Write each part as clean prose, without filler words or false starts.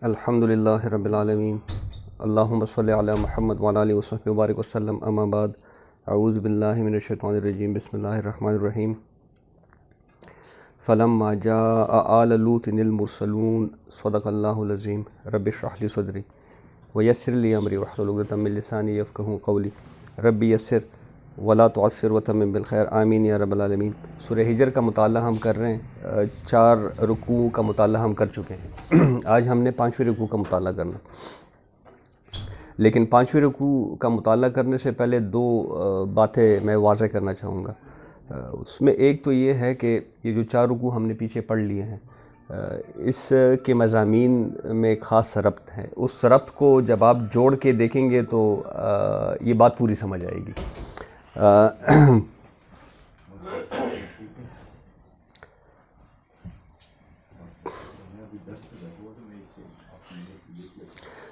الحمد للہ رب العالمین، اللہم صلی علی محمد وعلی آلہ وصحبہ وبارک وسلم، اما بعد، اعوذ باللہ من الشیطان الرجیم، بسم اللہ الرحمن الرحیم۔ فلما جاء آل لوط المرسلون صدق اللہ العظیم، رب اشرح لی صدری ویسر لی امری واحلل عقدۃ من لسانی یفقہوا قولی، رب یسر ولا تعسر وتمم بالخیر، آمین یا رب العالمین۔ سورہ ہجر کا مطالعہ ہم کر رہے ہیں، 4 رکوع کا مطالعہ ہم کر چکے ہیں۔ آج ہم نے 5ویں رکوع کا مطالعہ کرنا، لیکن 5ویں رکوع کا مطالعہ کرنے سے پہلے 2 باتیں میں واضح کرنا چاہوں گا۔ اس میں ایک تو یہ ہے کہ یہ جو 4 رکوع ہم نے پیچھے پڑھ لیے ہیں، اس کے مضامین میں ایک خاص ربط ہے۔ اس ربط کو جب آپ جوڑ کے دیکھیں گے تو یہ بات پوری سمجھ آئے گی۔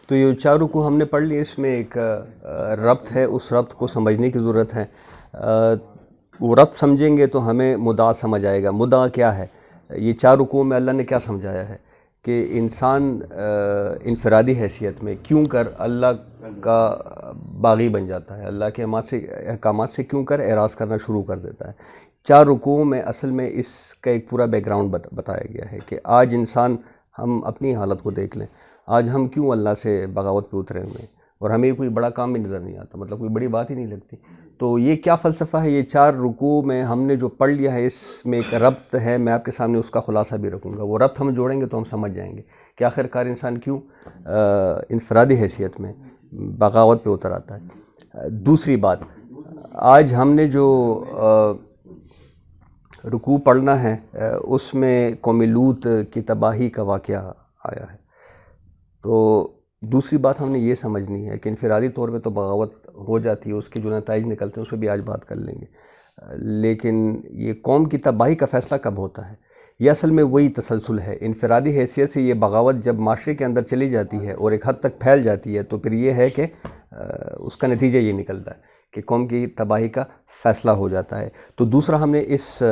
تو یہ 4 رکوع ہم نے پڑھ لیے، اس میں ایک ربط ہے، اس ربط کو سمجھنے کی ضرورت ہے۔ وہ ربط سمجھیں گے تو ہمیں مدعا سمجھ آئے گا۔ مدعا کیا ہے؟ یہ 4 رکوع میں اللہ نے کیا سمجھایا ہے کہ انسان انفرادی حیثیت میں کیوں کر اللہ کا باغی بن جاتا ہے، اللہ کے احکامات سے کیوں کر اعراض کرنا شروع کر دیتا ہے۔ 4 رکوع میں اصل میں اس کا ایک پورا بیک گراؤنڈ بتایا گیا ہے کہ آج انسان، ہم اپنی حالت کو دیکھ لیں، آج ہم کیوں اللہ سے بغاوت پہ اترے ہوئے ہیں، اور ہمیں کوئی بڑا کام بھی نظر نہیں آتا، مطلب کوئی بڑی بات ہی نہیں لگتی۔ تو یہ کیا فلسفہ ہے؟ یہ 4 رکوع میں ہم نے جو پڑھ لیا ہے، اس میں ایک ربط ہے، میں آپ کے سامنے اس کا خلاصہ بھی رکھوں گا۔ وہ ربط ہم جوڑیں گے تو ہم سمجھ جائیں گے کہ آخر کار انسان کیوں انفرادی حیثیت میں بغاوت پہ اتر آتا ہے۔ دوسری بات، آج ہم نے جو رکوع پڑھنا ہے، اس میں قوم لوط کی تباہی کا واقعہ آیا ہے۔ تو دوسری بات ہم نے یہ سمجھنی ہے کہ انفرادی طور پہ تو بغاوت ہو جاتی ہے، اس کے جو نتائج نکلتے ہیں اس پہ بھی آج بات کر لیں گے، لیکن یہ قوم کی تباہی کا فیصلہ کب ہوتا ہے؟ یہ اصل میں وہی تسلسل ہے۔ انفرادی حیثیت سے یہ بغاوت جب معاشرے کے اندر چلی جاتی ہے اور ایک حد تک پھیل جاتی ہے، تو پھر یہ ہے کہ اس کا نتیجہ یہ نکلتا ہے کہ قوم کی تباہی کا فیصلہ ہو جاتا ہے۔ تو دوسرا ہم نے اس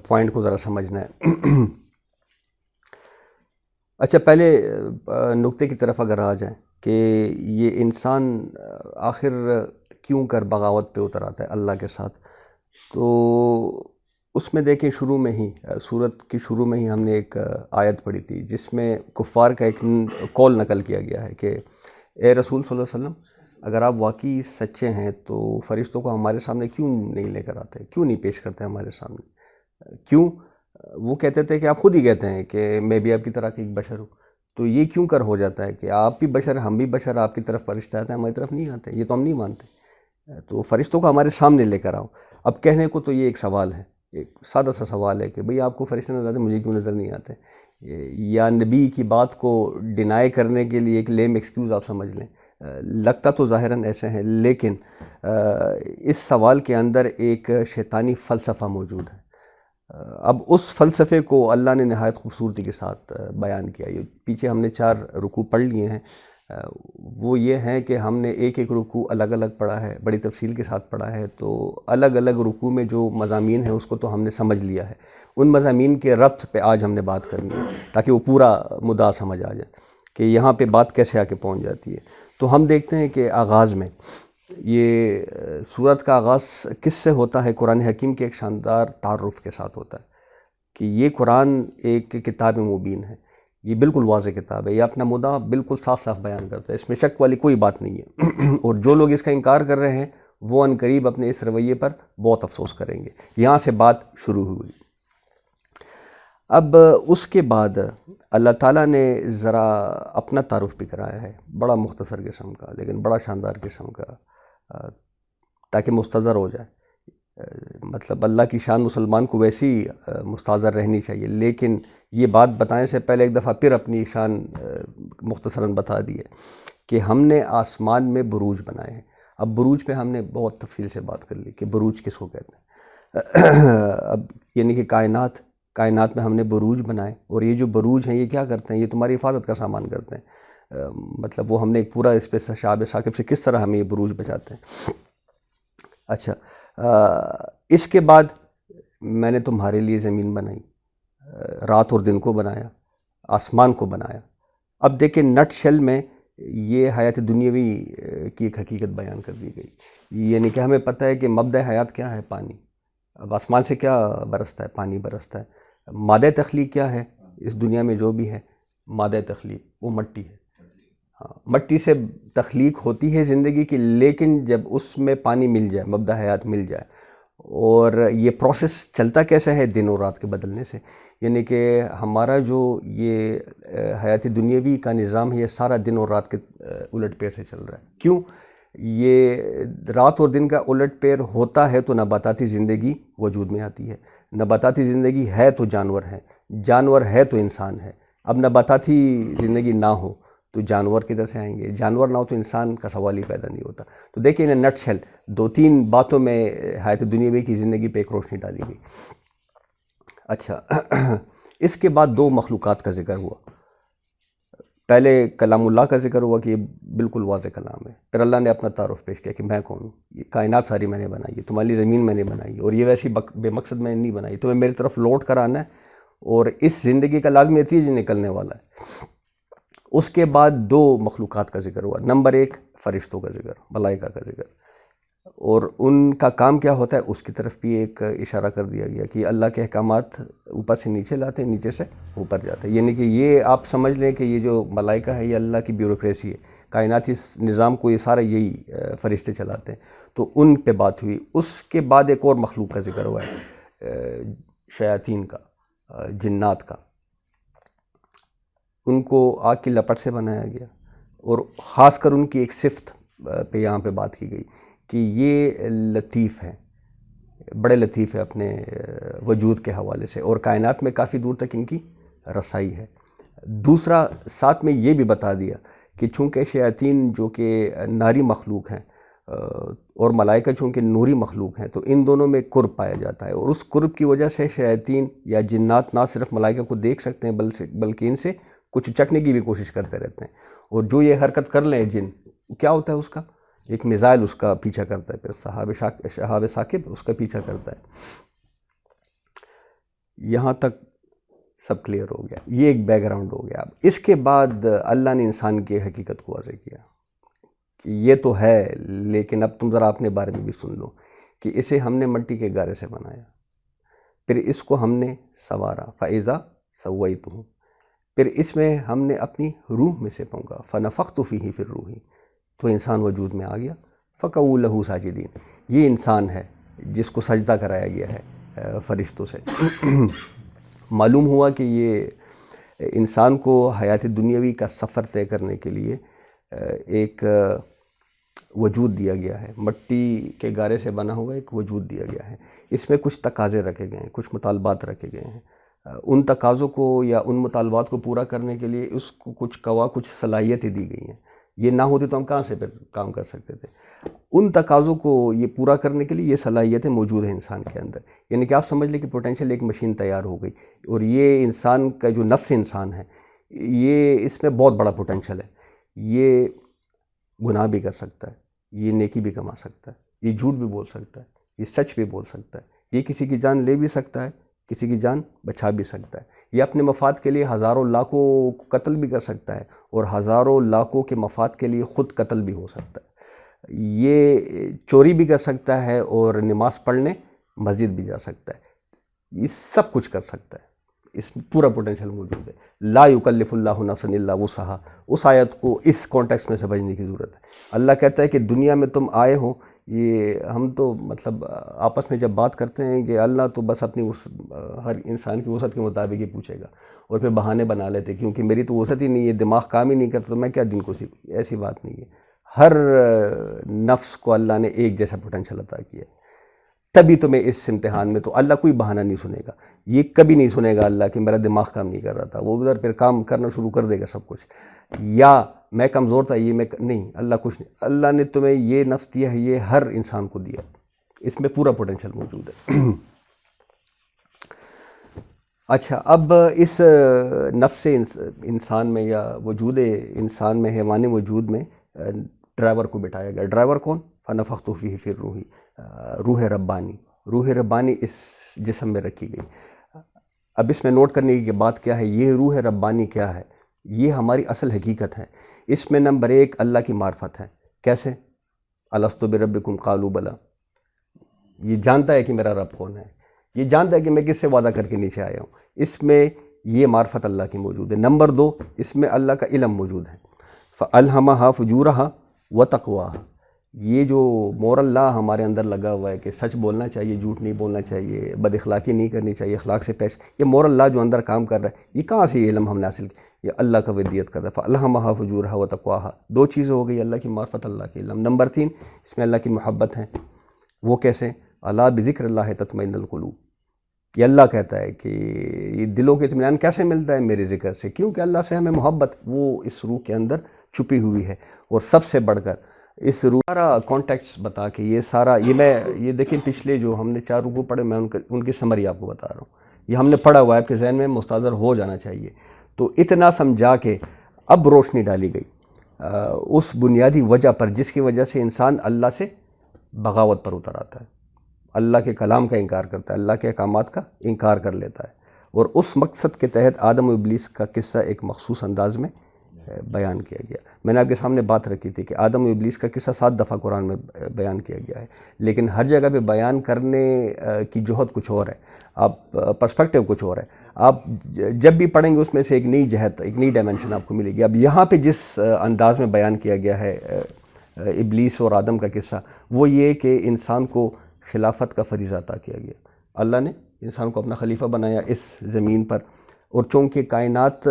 پوائنٹ کو ذرا سمجھنا ہے۔ اچھا، پہلے نقطے کی طرف اگر آ جائیں کہ یہ انسان آخر کیوں کر بغاوت پہ اتر آتا ہے اللہ کے ساتھ، تو اس میں دیکھیں شروع میں ہی، سورت کی شروع میں ہی ہم نے ایک آیت پڑھی تھی جس میں کفار کا ایک قول نقل کیا گیا ہے کہ اے رسول صلی اللہ علیہ وسلم، اگر آپ واقعی سچے ہیں تو فرشتوں کو ہمارے سامنے کیوں نہیں لے کر آتے، کیوں نہیں پیش کرتے ہمارے سامنے؟ کیوں؟ وہ کہتے تھے کہ آپ خود ہی کہتے ہیں کہ میں بھی آپ کی طرح کی ایک بشر ہوں، تو یہ کیوں کر ہو جاتا ہے کہ آپ بھی بشر، ہم بھی بشر، آپ کی طرف فرشتے آتے ہیں، ہماری طرف نہیں آتے؟ یہ تو ہم نہیں مانتے، تو فرشتوں کو ہمارے سامنے لے کر آؤ۔ اب کہنے کو تو یہ ایک سوال ہے، ایک سادہ سا سوال ہے کہ بھئی آپ کو فرشتے نظر آتے ہیں، مجھے کیوں نظر نہیں آتے؟ یا نبی کی بات کو ڈینائی کرنے کے لیے ایک لیم ایکسکیوز آپ سمجھ لیں۔ لگتا تو ظاہراً ایسے ہیں، لیکن اس سوال کے اندر ایک شیطانی فلسفہ موجود ہے۔ اب اس فلسفے کو اللہ نے نہایت خوبصورتی کے ساتھ بیان کیا۔ یہ پیچھے ہم نے 4 رکوع پڑھ لیے ہیں، وہ یہ ہیں کہ ہم نے ایک رکوع الگ الگ پڑھا ہے، بڑی تفصیل کے ساتھ پڑھا ہے، تو الگ الگ رکوع میں جو مضامین ہیں اس کو تو ہم نے سمجھ لیا ہے۔ ان مضامین کے ربط پہ آج ہم نے بات کرنی ہے تاکہ وہ پورا مدعا سمجھ آ جائے کہ یہاں پہ بات کیسے آ کے پہنچ جاتی ہے۔ تو ہم دیکھتے ہیں کہ آغاز میں یہ سورت کا آغاز کس سے ہوتا ہے؟ قرآن حکیم کے ایک شاندار تعارف کے ساتھ ہوتا ہے کہ یہ قرآن ایک کتاب مبین ہے، یہ بالکل واضح کتاب ہے، یہ اپنا مدعا بالکل صاف صاف بیان کرتا ہے، اس میں شک والی کوئی بات نہیں ہے۔ اور جو لوگ اس کا انکار کر رہے ہیں وہ عن قریب اپنے اس رویے پر بہت افسوس کریں گے۔ یہاں سے بات شروع ہوئی۔ اب اس کے بعد اللہ تعالیٰ نے ذرا اپنا تعارف بھی کرایا ہے، بڑا مختصر قسم کا لیکن بڑا شاندار قسم کا، تاکہ مستظہر ہو جائے۔ مطلب اللہ کی شان مسلمان کو ویسی مستظہر رہنی چاہیے، لیکن یہ بات بتانے سے پہلے ایک دفعہ پھر اپنی شان مختصراً بتا دی ہے کہ ہم نے آسمان میں بروج بنائے ہیں۔ اب بروج پہ ہم نے بہت تفصیل سے بات کر لی کہ بروج کس کو کہتے ہیں۔ اب یعنی کہ کائنات میں ہم نے بروج بنائے، اور یہ جو بروج ہیں یہ کیا کرتے ہیں؟ یہ تمہاری حفاظت کا سامان کرتے ہیں۔ مطلب وہ ہم نے ایک پورا اس پہ شعب ثاقب سے کس طرح ہمیں یہ بروج بچاتے ہیں۔ اچھا، اس کے بعد میں نے تمہارے لیے زمین بنائی، رات اور دن کو بنایا، آسمان کو بنایا۔ اب دیکھیں نٹ شل میں یہ حیات دنیاوی کی ایک حقیقت بیان کر دی گئی، یعنی کہ ہمیں پتہ ہے کہ مبدأ حیات کیا ہے؟ پانی. اب آسمان سے کیا برستا ہے؟ پانی برستا ہے. مادہ تخلیق کیا ہے اس دنیا میں؟ جو بھی ہے مادہ تخلیق وہ مٹی ہے. ہاں، مٹی سے تخلیق ہوتی ہے زندگی کی، لیکن جب اس میں پانی مل جائے، مبدأ حیات مل جائے، اور یہ پروسیس چلتا کیسا ہے؟ دن اور رات کے بدلنے سے. یعنی کہ ہمارا جو یہ حیات دنیاوی کا نظام ہے، یہ سارا دن اور رات کے الٹ پیر سے چل رہا ہے. کیوں؟ یہ رات اور دن کا الٹ پیر ہوتا ہے تو نباتاتی زندگی وجود میں آتی ہے. نباتاتی زندگی ہے تو جانور ہے، جانور ہے تو انسان ہے. اب نباتاتی زندگی نہ ہو تو جانور کدھر سے آئیں گے؟ جانور نہ ہو تو انسان کا سوال ہی پیدا نہیں ہوتا. تو دیکھیں ان نٹ شیل 2-3 باتوں میں حیات دنیاوی کی زندگی پہ ایک روشنی ڈالی گئی. اچھا، اس کے بعد 2 مخلوقات کا ذکر ہوا. پہلے کلام اللہ کا ذکر ہوا کہ یہ بالکل واضح کلام ہے. پھر اللہ نے اپنا تعارف پیش کیا کہ میں کون ہوں. یہ کائنات ساری میں نے بنائی ہے، تمہاری زمین میں نے بنائی ہے، اور یہ ویسی بے مقصد میں نے نہیں بنائی. تمہیں میری طرف لوٹ کر آنا ہے، اور اس زندگی کا لازمی نتیجہ نکلنے والا ہے. اس کے بعد 2 مخلوقات کا ذکر ہوا. نمبر 1 فرشتوں کا ذکر، ملائکہ کا ذکر، اور ان کا کام کیا ہوتا ہے اس کی طرف بھی ایک اشارہ کر دیا گیا کہ اللہ کے احکامات اوپر سے نیچے لاتے ہیں، نیچے سے اوپر جاتے ہیں. یعنی کہ یہ آپ سمجھ لیں کہ یہ جو ملائکہ ہے یہ اللہ کی بیوروکریسی ہے، کائناتی نظام کو یہ سارا یہی فرشتے چلاتے ہیں. تو ان پہ بات ہوئی. اس کے بعد ایک اور مخلوق کا ذکر ہوا ہے، شیاطین کا، جنات کا. ان کو آگ کی لپٹ سے بنایا گیا، اور خاص کر ان کی ایک صفت پہ یہاں پہ بات کی گئی کہ یہ لطیف ہیں، بڑے لطیف ہیں اپنے وجود کے حوالے سے، اور کائنات میں کافی دور تک ان کی رسائی ہے. دوسرا ساتھ میں یہ بھی بتا دیا کہ چونکہ شیاطین جو کہ ناری مخلوق ہیں اور ملائکہ چونکہ نوری مخلوق ہیں، تو ان دونوں میں قرب پایا جاتا ہے، اور اس قرب کی وجہ سے شیاطین یا جنات نہ صرف ملائکہ کو دیکھ سکتے ہیں بلکہ ان سے کچھ چکنے کی بھی کوشش کرتے رہتے ہیں. اور جو یہ حرکت کر لیں جن، کیا ہوتا ہے اس کا ایک میزائل اس کا پیچھا کرتا ہے، پھر شہاب ثاقب اس کا پیچھا کرتا ہے. یہاں تک سب کلیئر ہو گیا، یہ ایک بیک گراؤنڈ ہو گیا. اب اس کے بعد اللہ نے انسان کی حقیقت کو واضح کیا کہ یہ تو ہے، لیکن اب تم ذرا اپنے بارے میں بھی سن لو کہ اسے ہم نے مٹی کے گارے سے بنایا، پھر اس کو ہم نے سنوارا، فَإِذَا سَوَّيْتُهُ، پھر اس میں ہم نے اپنی روح میں سے پونکا، فَنَفَخْتُ فِيهِ فِي الرُّوحِ، تو انسان وجود میں آ گیا. فَقَعُوا لَهُ سَاجِدِينَ، یہ انسان ہے جس کو سجدہ کرایا گیا ہے فرشتوں سے. معلوم ہوا کہ یہ انسان کو حیات دنیاوی کا سفر طے کرنے کے لیے ایک وجود دیا گیا ہے، مٹی کے گارے سے بنا ہوا ایک وجود دیا گیا ہے. اس میں کچھ تقاضے رکھے گئے ہیں، کچھ مطالبات رکھے گئے ہیں. ان تقاضوں کو یا ان مطالبات کو پورا کرنے کے لیے اس کو کچھ صلاحیتیں دی گئی ہیں. یہ نہ ہوتی تو ہم کہاں سے پھر کام کر سکتے تھے؟ ان تقاضوں کو یہ پورا کرنے کے لیے یہ صلاحیتیں موجود ہیں انسان کے اندر. یعنی کہ آپ سمجھ لیں کہ پوٹینشیل ایک مشین تیار ہو گئی، اور یہ انسان کا جو نفس انسان ہے، یہ اس میں بہت بڑا پوٹینشیل ہے. یہ گناہ بھی کر سکتا ہے، یہ نیکی بھی کما سکتا ہے، یہ جھوٹ بھی بول سکتا ہے، یہ سچ بھی بول سکتا ہے، یہ کسی کی جان لے بھی سکتا ہے، کسی کی جان بچا بھی سکتا ہے. یہ اپنے مفاد کے لیے ہزاروں لاکھوں قتل بھی کر سکتا ہے، اور ہزاروں لاکھوں کے مفاد کے لیے خود قتل بھی ہو سکتا ہے. یہ چوری بھی کر سکتا ہے، اور نماز پڑھنے مسجد بھی جا سکتا ہے. یہ سب کچھ کر سکتا ہے، اس میں پورا پوٹینشیل موجود ہے. لا یکلف اللہ نفسا الا وسعہا، اس آیت کو اس کانٹیکسٹ میں سمجھنے کی ضرورت ہے. اللہ کہتا ہے کہ دنیا میں تم آئے ہو، یہ ہم تو مطلب آپس میں جب بات کرتے ہیں کہ اللہ تو بس اپنی ہر انسان کی وسعت کے مطابق ہی پوچھے گا، اور پھر بہانے بنا لیتے کیونکہ میری تو وسعت ہی نہیں ہے، دماغ کام ہی نہیں کرتا تو میں کیا دین کو سیکھوں. ایسی بات نہیں ہے. ہر نفس کو اللہ نے ایک جیسا پوٹینشیل عطا کیا ہے. تبھی تمہیں اس امتحان میں تو اللہ کوئی بہانہ نہیں سنے گا. یہ کبھی نہیں سنے گا اللہ کہ میرا دماغ کام نہیں کر رہا تھا، وہ ادھر پھر کام کرنا شروع کر دے گا سب کچھ. یا میں کمزور تھا، یہ میں نہیں، اللہ کچھ نہیں. اللہ نے تمہیں یہ نفس دیا ہے، یہ ہر انسان کو دیا، اس میں پورا پوٹینشیل موجود ہے. اچھا، اب اس نفس انسان میں یا وجود انسان میں، حیوانی وجود میں ڈرائیور کو بٹھایا گیا. ڈرائیور کون؟ فنفخت فیہ فی الروح، روح ربانی. روح ربانی اس جسم میں رکھی گئی. اب اس میں نوٹ کرنے کی بات کیا ہے، یہ روح ربانی کیا ہے؟ یہ ہماری اصل حقیقت ہے۔ اس میں نمبر ایک اللہ کی معرفت ہے۔ کیسے؟ الستو بربکم قالوا بلی، یہ جانتا ہے کہ میرا رب کون ہے، یہ جانتا ہے کہ میں کس سے وعدہ کر کے نیچے آیا ہوں، اس میں یہ معرفت اللہ کی موجود ہے۔ نمبر دو، اس میں اللہ کا علم موجود ہے۔ فَأَلْهَمَهَا فُجُورَهَا وَتَقْوَاهَا، یہ جو مورل لا ہمارے اندر لگا ہوا ہے کہ سچ بولنا چاہیے، جھوٹ نہیں بولنا چاہیے، بد اخلاقی نہیں کرنی چاہیے، اخلاق سے پیش، یہ مورل لا جو اندر کام کر رہا ہے، یہ کہاں سے یہ علم ہم نے حاصل کیا؟ یہ اللہ کا ودیت کرتا ہے۔ فَأَلْهَمَهَا فُجُورَهَا وَتَقْوَاهَا، دو چیزیں ہو گئی، اللہ کی معرفت، اللہ کے علم۔ نمبر تین، اس میں اللہ کی محبت ہے۔ وہ کیسے؟ الا بذکر اللہ تطمئن القلوب، یہ اللہ کہتا ہے کہ یہ دلوں کے اطمینان کیسے ملتا ہے؟ میرے ذکر سے، کیونکہ اللہ سے ہمیں محبت وہ اس روح کے اندر چھپی ہوئی ہے۔ اور سب سے بڑھ کر اس روح سارا کانٹیکٹس بتا کے یہ دیکھیں پچھلے جو ہم نے 4 رکوع پڑھے، میں ان کی سمری آپ کو بتا رہا ہوں، یہ ہم نے پڑھا ہوا ہے، آپ کے ذہن میں مستحضر ہو جانا چاہیے۔ تو اتنا سمجھا کے اب روشنی ڈالی گئی اس بنیادی وجہ پر جس کی وجہ سے انسان اللہ سے بغاوت پر اتر آتا ہے، اللہ کے کلام کا انکار کرتا ہے، اللہ کے احکامات کا انکار کر لیتا ہے۔ اور اس مقصد کے تحت آدم و ابلیس کا قصہ ایک مخصوص انداز میں بیان کیا گیا۔ میں نے آپ کے سامنے بات رکھی تھی کہ آدم و ابلیس کا قصہ 7 دفعہ قرآن میں بیان کیا گیا ہے، لیکن ہر جگہ پہ بیان کرنے کی جہت کچھ اور ہے، آپ پرسپیکٹیو کچھ اور ہے۔ آپ جب بھی پڑھیں گے اس میں سے ایک نئی جہت، ایک نئی ڈائمنشن آپ کو ملے گی۔ اب یہاں پہ جس انداز میں بیان کیا گیا ہے ابلیس اور آدم کا قصہ، وہ یہ کہ انسان کو خلافت کا فریضہ عطا کیا گیا۔ اللہ نے انسان کو اپنا خلیفہ بنایا اس زمین پر، اور چونکہ کائنات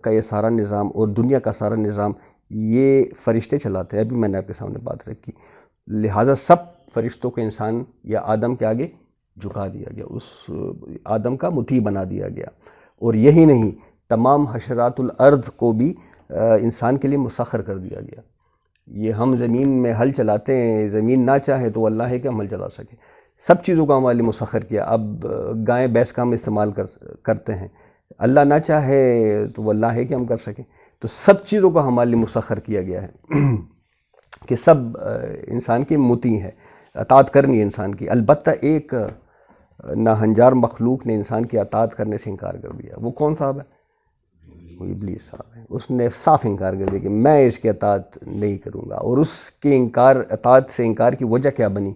کا یہ سارا نظام اور دنیا کا سارا نظام یہ فرشتے چلاتے ہیں، ابھی میں نے آپ کے سامنے بات رکھی، لہٰذا سب فرشتوں کو انسان یا آدم کے آگے جھکا دیا گیا، اس آدم کا مطیع بنا دیا گیا۔ اور یہی نہیں، تمام حشرات الارض کو بھی انسان کے لیے مسخر کر دیا گیا۔ یہ ہم زمین میں ہل چلاتے ہیں، زمین نہ چاہے تو اللہ ہے کہ ہم ہل چلا سکیں، سب چیزوں کو ہمارے لیے مسخر کیا۔ اب گائیں بیس کا ہم استعمال کرتے ہیں، اللہ نہ چاہے تو وہ اللہ ہے کہ ہم کر سکیں۔ تو سب چیزوں کو ہمارے لیے مسخر کیا گیا ہے کہ سب انسان کی مطیع ہے، اطاعت کرنی ہے انسان کی۔ البتہ ایک ناہنجار مخلوق نے انسان کی اطاعت کرنے سے انکار کر دیا۔ وہ کون صاحب ہے؟ وہ ابلیس صاحب ہے۔ اس نے صاف انکار کر دیا کہ میں اس کی اطاعت نہیں کروں گا، اور اس کے اطاعت سے انکار کی وجہ کیا بنی؟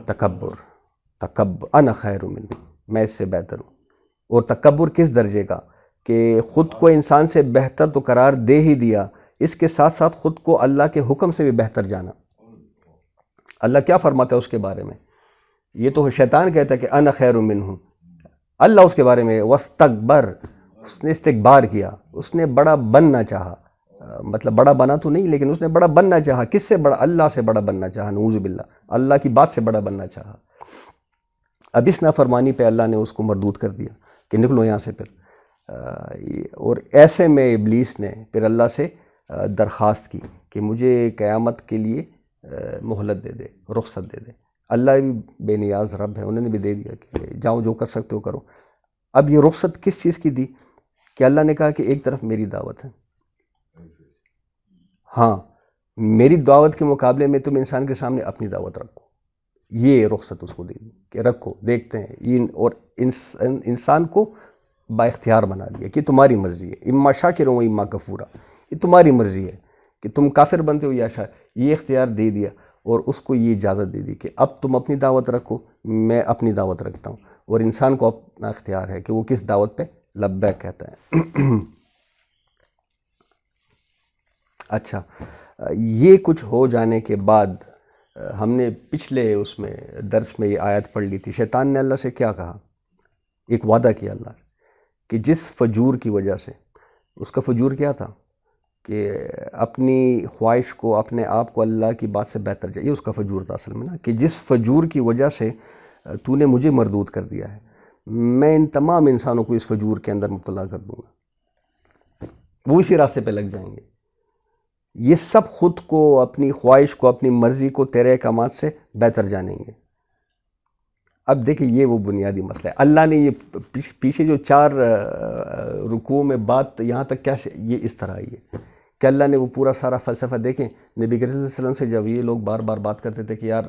تکبر، انا خیر منہ، میں اس سے بہتر ہوں۔ اور تکبر کس درجے کا کہ خود کو انسان سے بہتر تو قرار دے ہی دیا، اس کے ساتھ ساتھ خود کو اللہ کے حکم سے بھی بہتر جانا۔ اللہ کیا فرماتا ہے اس کے بارے میں؟ یہ تو شیطان کہتا ہے کہ انا خیر منہ، اللہ اس کے بارے میں واستکبر، اس نے استکبار کیا، اس نے بڑا بننا چاہا، مطلب بڑا بنا تو نہیں لیکن اس نے بڑا بننا چاہا۔ کس سے بڑا؟ اللہ سے بڑا بننا چاہا، نعوذ باللہ، اللہ کی بات سے بڑا بننا چاہا۔ اب اس نافرمانی پہ اللہ نے اس کو مردود کر دیا کہ نکلو یہاں سے پھر۔ اور ایسے میں ابلیس نے پھر اللہ سے درخواست کی کہ مجھے قیامت کے لیے مہلت دے دے، رخصت دے دے۔ اللہ بھی بے نیاز رب ہے، انہوں نے بھی دے دیا کہ جاؤ جو کر سکتے ہو کرو۔ اب یہ رخصت کس چیز کی دی؟ کہ اللہ نے کہا کہ ایک طرف میری دعوت ہے، ہاں میری دعوت کے مقابلے میں تم انسان کے سامنے اپنی دعوت رکھو۔ یہ رخصت اس کو دے دی کہ رکھو، دیکھتے ہیں۔ اور انسان کو با اختیار بنا دیا کہ تمہاری مرضی ہے، اما شاکر و اما کفورا، یہ تمہاری مرضی ہے کہ تم کافر بنتے ہو یا شاکر۔ یہ اختیار دے دیا اور اس کو یہ اجازت دے دی کہ اب تم اپنی دعوت رکھو، میں اپنی دعوت رکھتا ہوں۔ اور انسان کو اپنا اختیار ہے کہ وہ کس دعوت پہ لبیک کہتا ہے۔ اچھا، یہ کچھ ہو جانے کے بعد ہم نے پچھلے اس میں درس میں یہ آیت پڑھ لی تھی، شیطان نے اللہ سے کیا کہا؟ ایک وعدہ کیا اللہ کہ جس فجور کی وجہ سے، اس کا فجور کیا تھا کہ اپنی خواہش کو، اپنے آپ کو اللہ کی بات سے بہتر جائے، یہ اس کا فجور تھا اصل میں نا، کہ جس فجور کی وجہ سے تو نے مجھے مردود کر دیا ہے، میں ان تمام انسانوں کو اس فجور کے اندر مبتلا کر دوں گا، وہ اسی راستے پہ لگ جائیں گے۔ یہ سب خود کو، اپنی خواہش کو، اپنی مرضی کو تیرے احکامات سے بہتر جانیں گے۔ اب دیکھیں یہ وہ بنیادی مسئلہ ہے۔ اللہ نے یہ پیچھے جو 4 رکوع میں بات یہاں تک کیسے یہ اس طرح آئی ہے کہ اللہ نے وہ پورا سارا فلسفہ دیکھیں۔ نبی کریم صلی اللہ علیہ وسلم سے جب یہ لوگ بار بار بات کرتے تھے کہ یار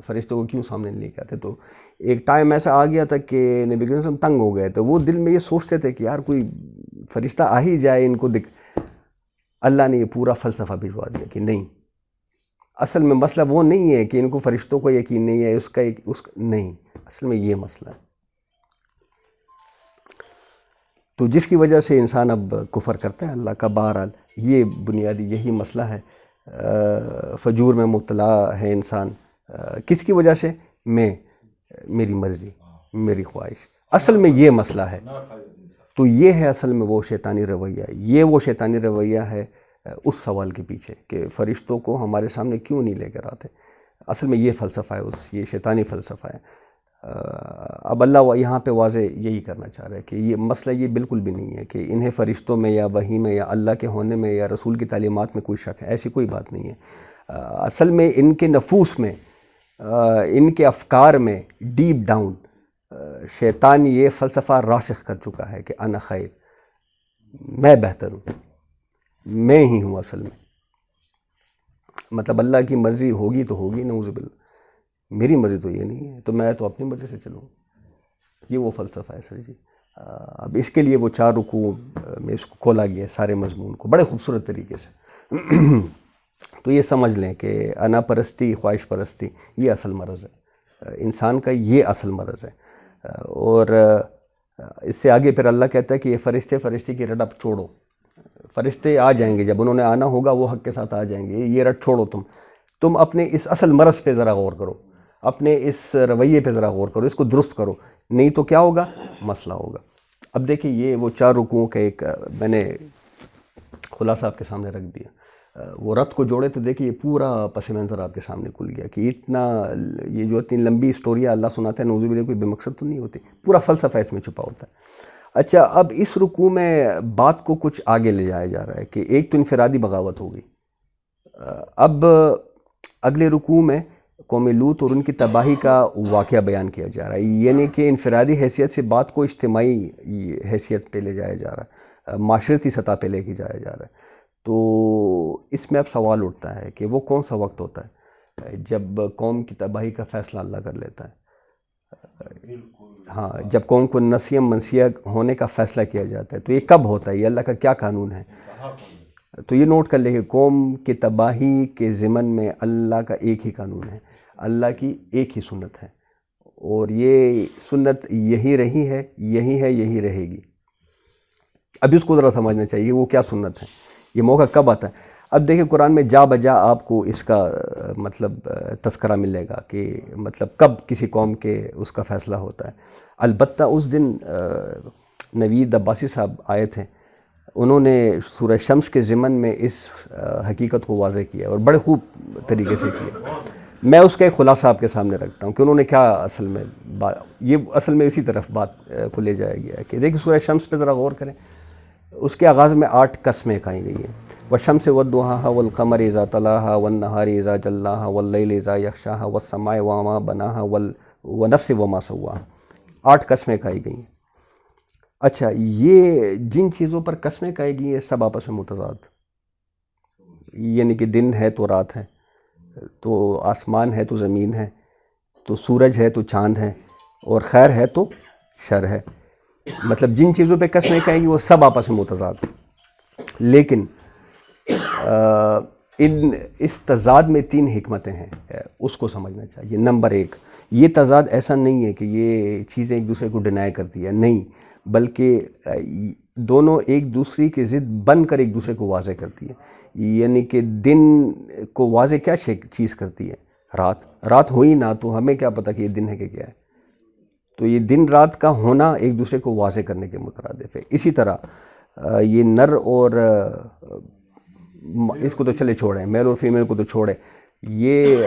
فرشتوں کو کیوں سامنے نہیں لے کے آتے، تو ایک ٹائم ایسا آ گیا تھا کہ نبی کریم صلی اللہ علیہ وسلم تنگ ہو گئے، تو وہ دل میں یہ سوچتے تھے کہ یار کوئی فرشتہ آ ہی جائے ان کو اللہ نے یہ پورا فلسفہ بھجوا دیا کہ نہیں، اصل میں مسئلہ وہ نہیں ہے کہ ان کو فرشتوں کو یقین نہیں ہے، نہیں، اصل میں یہ مسئلہ ہے۔ تو جس کی وجہ سے انسان اب کفر کرتا ہے اللہ کا، بہرحال یہ بنیادی یہی مسئلہ ہے۔ فجور میں مبتلا ہے انسان، کس کی وجہ سے؟ میری مرضی، میری خواہش، اصل میں یہ مسئلہ ہے۔ تو یہ ہے اصل میں وہ شیطانی رویہ، یہ وہ شیطانی رویہ ہے اس سوال کے پیچھے کہ فرشتوں کو ہمارے سامنے کیوں نہیں لے کر آتے۔ اصل میں یہ فلسفہ ہے، یہ شیطانی فلسفہ ہے۔ اب اللہ یہاں پہ واضح یہی کرنا چاہ رہا ہے کہ یہ مسئلہ یہ بالکل بھی نہیں ہے کہ انہیں فرشتوں میں یا وحی میں یا اللہ کے ہونے میں یا رسول کی تعلیمات میں کوئی شک ہے، ایسی کوئی بات نہیں ہے۔ اصل میں ان کے نفوس میں، ان کے افکار میں ڈیپ ڈاؤن شیطان یہ فلسفہ راسخ کر چکا ہے کہ انا خیر، میں بہتر ہوں، میں ہی ہوں اصل میں، مطلب اللہ کی مرضی ہوگی تو ہوگی، نعوذ باللہ، میری مرضی تو یہ نہیں ہے، تو میں تو اپنی مرضی سے چلوں۔ یہ وہ فلسفہ ہے سر جی۔ اب اس کے لیے وہ 4 رکوع میں اس کو کھولا گیا ہے سارے مضمون کو بڑے خوبصورت طریقے سے۔ تو یہ سمجھ لیں کہ انا پرستی، خواہش پرستی، یہ اصل مرض ہے انسان کا، یہ اصل مرض ہے۔ اور اس سے آگے پھر اللہ کہتا ہے کہ یہ فرشتے کی رٹ اب چھوڑو، فرشتے آ جائیں گے، جب انہوں نے آنا ہوگا وہ حق کے ساتھ آ جائیں گے، یہ رٹ چھوڑو، تم اپنے اس اصل مرض پہ ذرا غور کرو، اپنے اس رویے پہ ذرا غور کرو، اس کو درست کرو، نہیں تو کیا ہوگا؟ مسئلہ ہوگا۔ اب دیکھیں یہ وہ 4 رکوعوں کا ایک میں نے خلاصہ آپ کے سامنے رکھ دیا۔ وہ رت کو جوڑے تو دیکھیں یہ پورا پس منظر آپ کے سامنے کھل گیا کہ یہ جو اتنی لمبی اسٹوریاں اللہ سناتا ہے، نعوذ باللہ، کوئی بے مقصد تو نہیں ہوتی، پورا فلسفہ اس میں چھپا ہوتا ہے۔ اچھا، اب اس رکوع میں بات کو کچھ آگے لے جایا جا رہا ہے کہ ایک تو انفرادی بغاوت ہو گئی، اب اگلے رکوع میں قوم لوط اور ان کی تباہی کا واقعہ بیان کیا جا رہا ہے، یعنی کہ انفرادی حیثیت سے بات کو اجتماعی حیثیت پہ لے جایا جا رہا ہے، معاشرتی سطح پہ لے کے جایا جا رہا ہے۔ تو اس میں اب سوال اٹھتا ہے کہ وہ کون سا وقت ہوتا ہے جب قوم کی تباہی کا فیصلہ اللہ کر لیتا ہے؟ ہاں، جب قوم کو نسیم منسیہ ہونے کا فیصلہ کیا جاتا ہے، تو یہ کب ہوتا ہے؟ یہ اللہ کا کیا قانون ہے؟ تو یہ نوٹ کر لیں کہ قوم کی تباہی کے ضمن میں اللہ کا ایک ہی قانون ہے، اللہ کی ایک ہی سنت ہے، اور یہ سنت یہی رہی ہے، یہی رہے گی۔ اب اس کو ذرا سمجھنا چاہیے وہ کیا سنت ہے، یہ موقع کب آتا ہے۔ اب دیکھیں قرآن میں جا بجا آپ کو اس کا مطلب تذکرہ ملے گا کہ مطلب کب کسی قوم کے اس کا فیصلہ ہوتا ہے۔ البتہ اس دن نوید عباسی صاحب آئے تھے، انہوں نے سورہ شمس کے ضمن میں اس حقیقت کو واضح کیا اور بڑے خوب طریقے سے کیا۔ میں اس کا ایک خلاصہ آپ کے سامنے رکھتا ہوں کہ انہوں نے کیا اصل میں یہ اصل میں اسی طرف بات کو لے جایا گیا ہے کہ دیکھیں سورہ شمس پہ ذرا غور کریں۔ اس کے آغاز میں 8 قسمیں کہی گئی ہیں، وَالشَّمْسِ وَالضُّحَاهَا وَالْقَمَرِ إِذَا تَلَاهَا وَالنَّهَارِ إِذَا جَلَّاهَا وَاللَّيْلِ إِذَا يَغْشَاهَا وَالسَّمَاءِ وَمَا بَنَاهَا وَنَفْسٍ وَمَا سَوَّاهَا، 8 قسمیں کہی گئی ہیں۔ اچھا، یہ جن چیزوں پر قسمیں کہی گئی ہیں سب آپس میں متضاد، یعنی کہ دن ہے تو رات ہے، تو آسمان ہے تو زمین ہے، تو سورج ہے تو چاند ہے، اور خیر ہے تو شر ہے، مطلب جن چیزوں پہ قسمیں کہیں گی وہ سب آپس میں متضاد ہیں۔ لیکن اس تضاد میں 3 حکمتیں ہیں، اس کو سمجھنا چاہیے۔ نمبر 1، یہ تضاد ایسا نہیں ہے کہ یہ چیزیں ایک دوسرے کو ڈینائی کرتی ہے، نہیں، بلکہ دونوں ایک دوسری کے ضد بن کر ایک دوسرے کو واضح کرتی ہے۔ یعنی کہ دن کو واضح کیا چیز کرتی ہے؟ رات ہوئی نہ تو ہمیں کیا پتہ کہ یہ دن ہے کہ کیا ہے، تو یہ دن رات کا ہونا ایک دوسرے کو واضح کرنے کے مترادف ہے۔ اسی طرح یہ نر اور اس کو تو چلے چھوڑیں، میل اور فیمیل کو تو چھوڑیں، یہ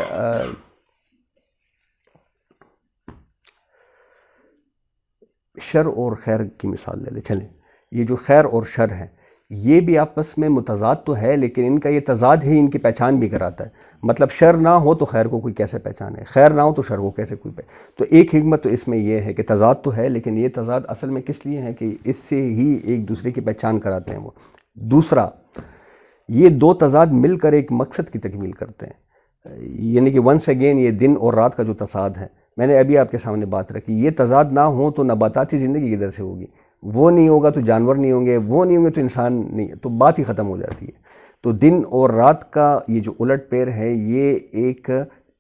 شر اور خیر کی مثال لے لیں، چلیں، یہ جو خیر اور شر ہے یہ بھی آپس میں متضاد تو ہے، لیکن ان کا یہ تضاد ہی ان کی پہچان بھی کراتا ہے۔ مطلب شر نہ ہو تو خیر کو کوئی کیسے پہچانے، خیر نہ ہو تو شر کو کیسے کوئی تو ایک حکمت تو اس میں یہ ہے کہ تضاد تو ہے، لیکن یہ تضاد اصل میں کس لیے ہے کہ اس سے ہی ایک دوسرے کی پہچان کراتے ہیں وہ۔ دوسرا، یہ 2 تضاد مل کر ایک مقصد کی تکمیل کرتے ہیں، یعنی کہ ونس اگین یہ دن اور رات کا جو تصاد ہے، میں نے ابھی آپ کے سامنے بات رکھی، یہ تضاد نہ ہو تو نباتاتی زندگی کدھر سے ہوگی، وہ نہیں ہوگا تو جانور نہیں ہوں گے، وہ نہیں ہوں گے تو انسان نہیں، تو بات ہی ختم ہو جاتی ہے۔ تو دن اور رات کا یہ جو الٹ پیر ہے، یہ ایک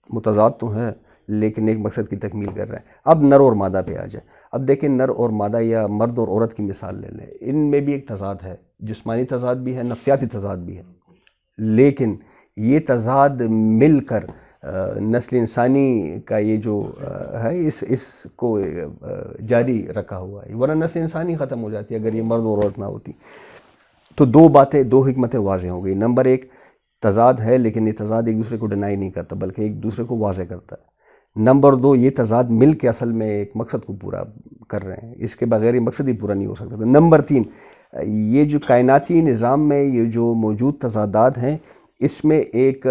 متضاد تو ہے لیکن ایک مقصد کی تکمیل کر رہا ہے۔ اب نر اور مادہ پہ آ جائیں۔ اب دیکھیں نر اور مادہ یا مرد اور عورت کی مثال لے لیں، ان میں بھی ایک تضاد ہے، جسمانی تضاد بھی ہے، نفسیاتی تضاد بھی ہے، لیکن یہ تضاد مل کر نسل انسانی کا یہ جو ہے اس کو جاری رکھا ہوا ہے، ورنہ نسل انسانی ختم ہو جاتی ہے اگر یہ مرد اور عورت نہ ہوتی۔ تو دو باتیں، دو حکمتیں واضح ہو گئی۔ نمبر ایک، تضاد ہے لیکن یہ تضاد ایک دوسرے کو ڈینائی نہیں کرتا بلکہ ایک دوسرے کو واضح کرتا ہے۔ نمبر دو، یہ تضاد مل کے اصل میں ایک مقصد کو پورا کر رہے ہیں، اس کے بغیر یہ مقصد ہی پورا نہیں ہو سکتا۔ نمبر تین، یہ جو کائناتی نظام میں یہ جو موجود تضادات ہیں، اس میں ایک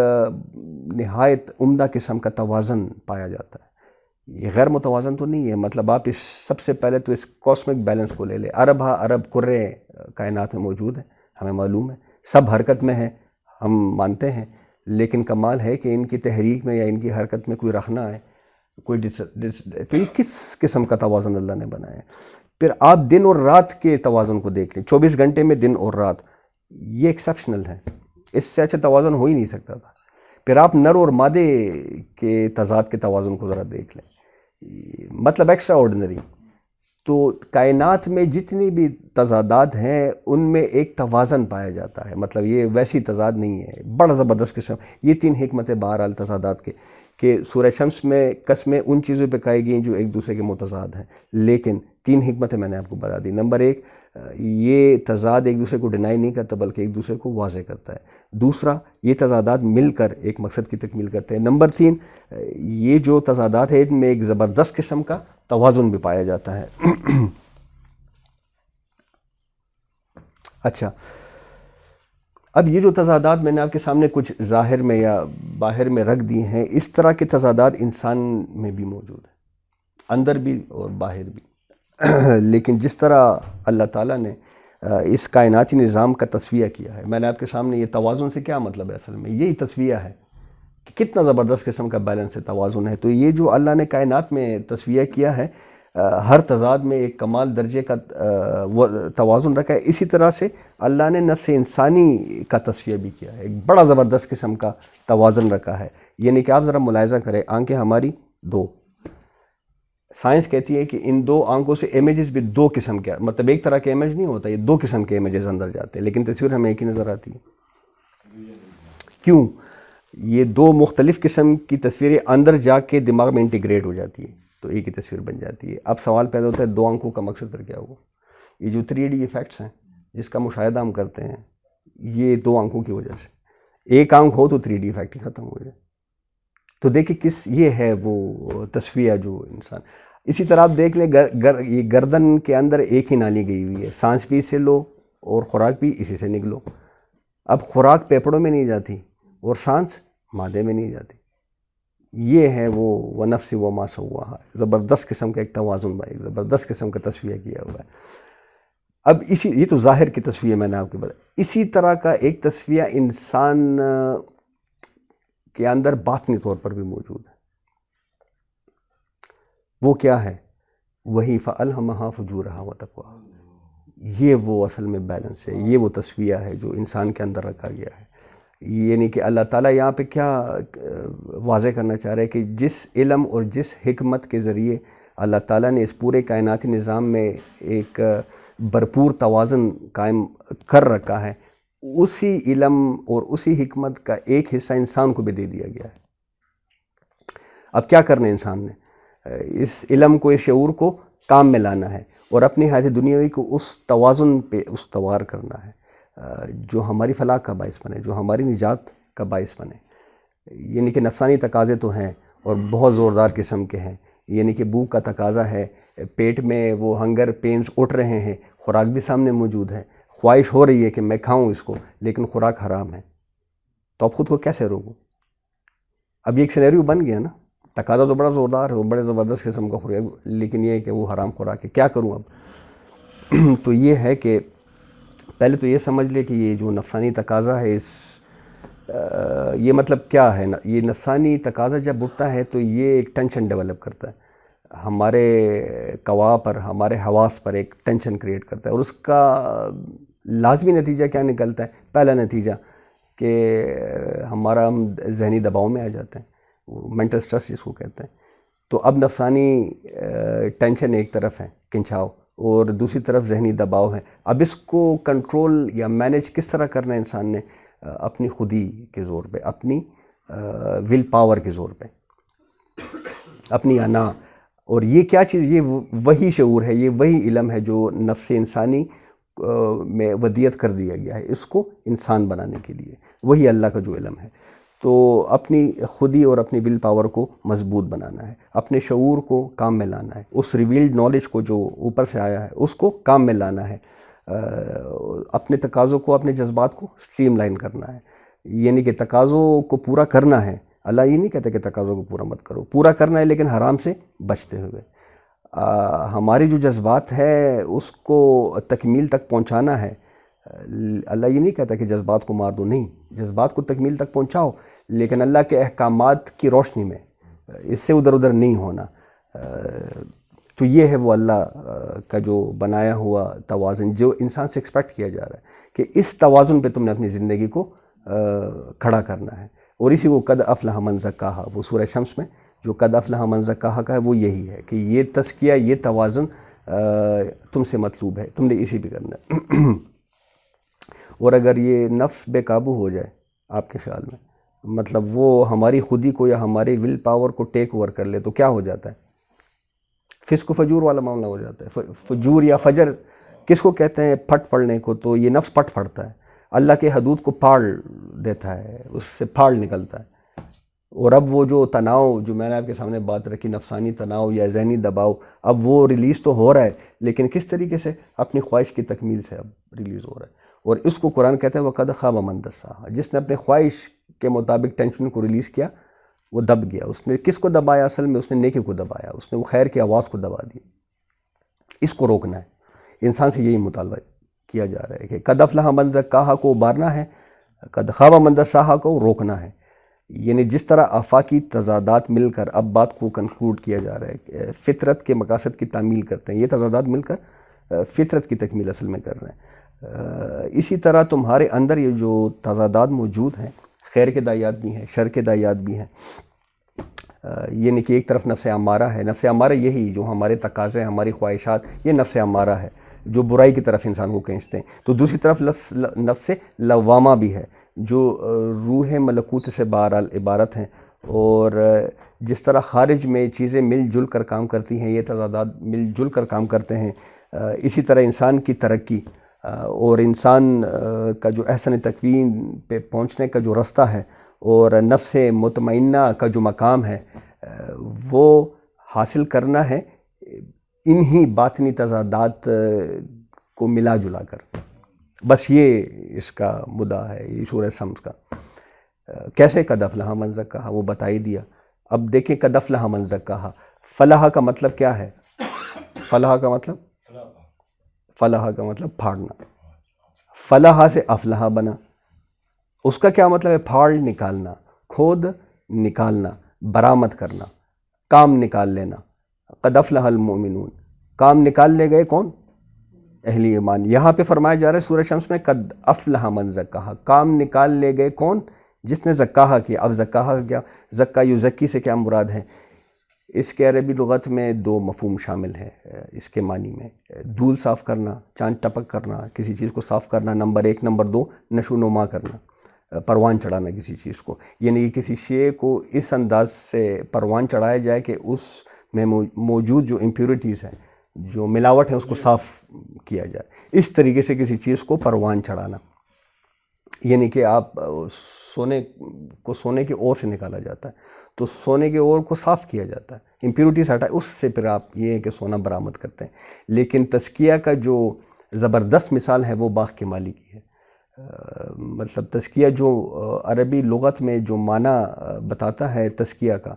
نہایت عمدہ قسم کا توازن پایا جاتا ہے۔ یہ غیر متوازن تو نہیں ہے، مطلب آپ اس سب سے پہلے تو اس کاسمک بیلنس کو لے لیں۔ ارب ہا ارب کرے کائنات میں موجود ہیں، ہمیں معلوم ہے، سب حرکت میں ہیں، ہم مانتے ہیں، لیکن کمال ہے کہ ان کی تحریک میں یا ان کی حرکت میں کوئی رخنہ ہے، کوئی تو یہ کس قسم کا توازن اللہ نے بنایا ہے۔ پھر آپ دن اور رات کے توازن کو دیکھ لیں، 24 گھنٹے میں دن اور رات، یہ ایکسیپشنل ہے، اس سے اچھا توازن ہو ہی نہیں سکتا تھا۔ پھر آپ نر اور مادے کے تضاد کے توازن کو ذرا دیکھ لیں، مطلب ایکسٹرا آرڈنری۔ تو کائنات میں جتنی بھی تضادات ہیں ان میں ایک توازن پایا جاتا ہے، مطلب یہ ویسی تضاد نہیں ہے، بڑا زبردست قسم۔ یہ تین حکمتیں بہرحال تضادات کے، کہ سورہ شمس میں قسمیں ان چیزوں پہ کہی گئی جو ایک دوسرے کے متضاد ہیں، لیکن تین حکمتیں میں نے آپ کو بتا دی۔ نمبر ایک، یہ تضاد ایک دوسرے کو ڈینائی نہیں کرتا بلکہ ایک دوسرے کو واضح کرتا ہے۔ دوسرا، یہ تضادات مل کر ایک مقصد کی تکمیل کرتے ہیں۔ نمبر تین، یہ جو تضادات ہیں ان میں ایک زبردست قسم کا توازن بھی پایا جاتا ہے۔ اچھا، اب یہ جو تضادات میں نے آپ کے سامنے کچھ ظاہر میں یا باہر میں رکھ دی ہیں، اس طرح کے تضادات انسان میں بھی موجود ہیں، اندر بھی اور باہر بھی۔ لیکن جس طرح اللہ تعالیٰ نے اس کائناتی نظام کا تصفیہ کیا ہے، میں نے آپ کے سامنے یہ توازن سے کیا مطلب ہے، اصل میں یہی تصفیہ ہے کہ کتنا زبردست قسم کا بیلنس ہے، توازن ہے۔ تو یہ جو اللہ نے کائنات میں تصفیہ کیا ہے، ہر تضاد میں ایک کمال درجے کا توازن رکھا ہے۔ اسی طرح سے اللہ نے نفس انسانی کا تصفیہ بھی کیا ہے، ایک بڑا زبردست قسم کا توازن رکھا ہے۔ یعنی کہ آپ ذرا ملاحظہ کریں، آنکھیں ہماری دو، سائنس کہتی ہے کہ ان دو آنکھوں سے امیجز بھی دو قسم کے، مطلب ایک طرح کے امیج نہیں ہوتا، یہ دو قسم کے امیجز اندر جاتے ہیں، لیکن تصویر ہمیں ایک ہی نظر آتی ہے۔ کیوں؟ یہ دو مختلف قسم کی تصویریں اندر جا کے دماغ میں انٹیگریٹ ہو جاتی ہے تو ایک ہی تصویر بن جاتی ہے۔ اب سوال پیدا ہوتا ہے دو آنکھوں کا مقصد پر کیا ہوا؟ یہ جو 3D ایفیکٹس ہیں جس کا مشاہدہ ہم کرتے ہیں، یہ دو آنکھوں کی وجہ سے، ایک آنکھ ہو تو 3D ایفیکٹ ہی ختم ہو جائے۔ تو دیکھیں کس، یہ ہے وہ تصفیہ جو انسان۔ اسی طرح آپ دیکھ لیں یہ گردن کے اندر ایک ہی نالی گئی ہوئی ہے، سانس بھی اسے لو اور خوراک بھی اسی سے نگلو۔ اب خوراک پیپڑوں میں نہیں جاتی اور سانس معدے میں نہیں جاتی۔ یہ ہے وہ وَنَفْسٍ وَمَا سَوَّاهَا، زبردست قسم کا ایک توازن با، ایک زبردست قسم کا تصفیہ کیا ہوا ہے۔ اب یہ تو ظاہر کی تصفیہ میں نے آپ کو بتایا، اسی طرح کا ایک تصفیہ انسان کے اندر باطنی طور پر بھی موجود ہے۔ وہ کیا ہے؟ وہی فَأَلْهَمَهَا فُجُورَهَا وَتَقْوَاهَا، یہ وہ اصل میں بیلنس ہے، یہ وہ تصفیہ ہے جو انسان کے اندر رکھا گیا ہے۔ یعنی کہ اللہ تعالیٰ یہاں پہ کیا واضح کرنا چاہ رہے ہیں کہ جس علم اور جس حکمت کے ذریعے اللہ تعالیٰ نے اس پورے کائناتی نظام میں ایک بھرپور توازن قائم کر رکھا ہے، اسی علم اور اسی حکمت کا ایک حصہ انسان کو بھی دے دیا گیا ہے۔ اب کیا کرنا ہے انسان نے؟ اس علم کو، اس شعور کو کام میں لانا ہے اور اپنی حیات دنیاوی کو اس توازن پہ استوار کرنا ہے جو ہماری فلاح کا باعث بنے، جو ہماری نجات کا باعث بنے۔ یعنی کہ نفسانی تقاضے تو ہیں اور بہت زوردار قسم کے ہیں، یعنی کہ بھوک کا تقاضا ہے، پیٹ میں وہ ہنگر پینز اٹھ رہے ہیں، خوراک بھی سامنے موجود ہے، خواہش ہو رہی ہے کہ میں کھاؤں اس کو، لیکن خوراک حرام ہے، تو اب خود کو کیسے روکوں؟ اب یہ ایک سینیریو بن گیا نا، تقاضا تو بڑا زوردار ہے، وہ بڑے زبردست قسم کا خوراک، لیکن یہ ہے کہ وہ حرام خوراک ہے، کیا کروں اب؟ تو یہ ہے کہ پہلے تو یہ سمجھ لے کہ یہ جو نفسانی تقاضا ہے، یہ مطلب کیا ہے؟ یہ نفسانی تقاضا جب اٹھتا ہے تو یہ ایک ٹینشن ڈیولپ کرتا ہے، ہمارے قوا پر، ہمارے حواس پر ایک ٹینشن کریٹ کرتا ہے، اور اس کا لازمی نتیجہ کیا نکلتا ہے؟ پہلا نتیجہ کہ ہم ذہنی دباؤ میں آ جاتے ہیں، مینٹل سٹریس جس کو کہتے ہیں۔ تو اب نفسانی ٹینشن ایک طرف ہے، کھنچاؤ، اور دوسری طرف ذہنی دباؤ ہے۔ اب اس کو کنٹرول یا مینیج کس طرح کرنا ہے انسان نے؟ اپنی خودی کے زور پہ، اپنی ول پاور کے زور پہ، اپنی انا۔ اور یہ کیا چیز؟ یہ وہی شعور ہے، یہ وہی علم ہے جو نفس انسانی میں ودیت کر دیا گیا ہے اس کو انسان بنانے کے لیے، وہی اللہ کا جو علم ہے۔ تو اپنی خودی اور اپنی ول پاور کو مضبوط بنانا ہے، اپنے شعور کو کام میں لانا ہے، اس ریویلڈ نالج کو جو اوپر سے آیا ہے اس کو کام میں لانا ہے، اپنے تقاضوں کو، اپنے جذبات کو سٹریم لائن کرنا ہے۔ یعنی کہ تقاضوں کو پورا کرنا ہے، اللہ یہ نہیں کہتا کہ تقاضوں کو پورا مت کرو، پورا کرنا ہے لیکن حرام سے بچتے ہوئے۔ ہماری جو جذبات ہے اس کو تکمیل تک پہنچانا ہے۔ اللہ یہ نہیں کہتا کہ جذبات کو مار دو، نہیں، جذبات کو تکمیل تک پہنچاؤ، لیکن اللہ کے احکامات کی روشنی میں، اس سے ادھر ادھر نہیں ہونا۔ تو یہ ہے وہ اللہ کا جو بنایا ہوا توازن جو انسان سے ایکسپیکٹ کیا جا رہا ہے کہ اس توازن پہ تم نے اپنی زندگی کو کھڑا کرنا ہے۔ اور اسی کو قد افلح من زکاہا، وہ سورہ شمس میں جو قد افلح من زکاہا کا ہے وہ یہی ہے کہ یہ تزکیہ، یہ توازن تم سے مطلوب ہے، تم نے اسی پہ کرنا ہے۔ اور اگر یہ نفس بے قابو ہو جائے آپ کے خیال میں، مطلب وہ ہماری خودی کو یا ہماری ول پاور کو ٹیک اوور کر لے، تو کیا ہو جاتا ہے؟ فسق و فجور والا معاملہ ہو جاتا ہے۔ فجور یا فجر کس کو کہتے ہیں؟ پھٹ پڑنے کو۔ تو یہ نفس پھٹ پڑتا ہے، اللہ کے حدود کو پھاڑ دیتا ہے، اس سے پھاڑ نکلتا ہے۔ اور اب وہ جو تناؤ جو میں نے آپ کے سامنے بات رکھی، نفسانی تناؤ یا ذہنی دباؤ، اب وہ ریلیز تو ہو رہا ہے، لیکن کس طریقے سے؟ اپنی خواہش کی تکمیل سے اب ریلیز ہو رہا ہے۔ اور اس کو قرآن کہتا ہے وَقَدْ خَابَ مَنْ دَسَّاهَا، جس نے اپنے خواہش کے مطابق ٹینشن کو ریلیز کیا وہ دب گیا۔ اس نے کس کو دبایا؟ اصل میں اس نے نیکی کو دبایا، اس نے وہ خیر کی آواز کو دبا دی۔ اس کو روکنا ہے، انسان سے یہی مطالبہ کیا جا رہا ہے کہ قد افلح من زکاہا کو ابارنا ہے، قد خاب من دساہا کو روکنا ہے۔ یعنی جس طرح آفاقی تضادات مل کر اب بات کو کنکلوڈ کیا جا رہا ہے کہ فطرت کے مقاصد کی تعمیل کرتے ہیں، یہ تضادات مل کر فطرت کی تکمیل اصل میں کر رہے ہیں۔ اسی طرح تمہارے اندر یہ جو تضادات موجود ہیں، خیر کے دائیات بھی ہیں، شر کے دائیات بھی ہیں، یعنی کہ ایک طرف نفس امارہ ہے، نفس امارہ یہی جو ہمارے تقاضے، ہماری خواہشات، یہ نفس امارہ ہے جو برائی کی طرف انسان کو کھینچتے ہیں۔ تو دوسری طرف نفس لوامہ بھی ہے جو روح ملکوت سے بہرحال عبارت ہیں، اور جس طرح خارج میں چیزیں مل جل کر کام کرتی ہیں، یہ تضادات مل جل کر کام کرتے ہیں، اسی طرح انسان کی ترقی اور انسان کا جو احسن تکوین پہ پہنچنے کا جو رستہ ہے، اور نفس مطمئنہ کا جو مقام ہے وہ حاصل کرنا ہے انہی باطنی تضادات کو ملا جلا کر۔ بس یہ اس کا مدعا ہے، یہ سورہ شمس کا۔ کیسے قد افلح من زکاہا وہ بتا ہی دیا۔ اب دیکھیں قد افلح من زکاہا، فلاح کا مطلب کیا ہے؟ فلاح کا مطلب، فلاح کا مطلب پھاڑنا، فلاح سے افلاح بنا۔ اس کا کیا مطلب ہے؟ پھاڑ نکالنا، کھود نکالنا، برآمد کرنا، کام نکال لینا۔ قد افلح المؤمنون، کام نکال لے گئے کون؟ اہل ایمان۔ یہاں پہ فرمایا جا رہا ہے سورہ شمس میں قد افلح من زکاہا، کام نکال لے گئے کون؟ جس نے زکاہا کیا۔ اب زکاہا کا کیا؟ زکا یزکی سے کیا مراد ہے؟ اس کے عربی لغت میں دو مفہوم شامل ہیں اس کے معنی میں، دھول صاف کرنا، چاند ٹپک کرنا، کسی چیز کو صاف کرنا، نمبر ایک۔ نمبر دو، نشو نما کرنا، پروان چڑھانا کسی چیز کو، یعنی کسی شے کو اس انداز سے پروان چڑھایا جائے کہ اس میں موجود جو امپیورٹیز ہیں، جو ملاوٹ ہے، اس کو صاف کیا جائے۔ اس طریقے سے کسی چیز کو پروان چڑھانا، یعنی کہ آپ سونے کو سونے کے اور سے نکالا جاتا ہے، تو سونے کے اور کو صاف کیا جاتا ہے، امپیورٹیز ہٹائے، اس سے پھر آپ یہ ہے کہ سونا برآمد کرتے ہیں۔ لیکن تزکیہ کا جو زبردست مثال ہے وہ باغ کے مالی کی ہے۔ مطلب تزکیہ جو عربی لغت میں جو معنی بتاتا ہے تزکیہ کا،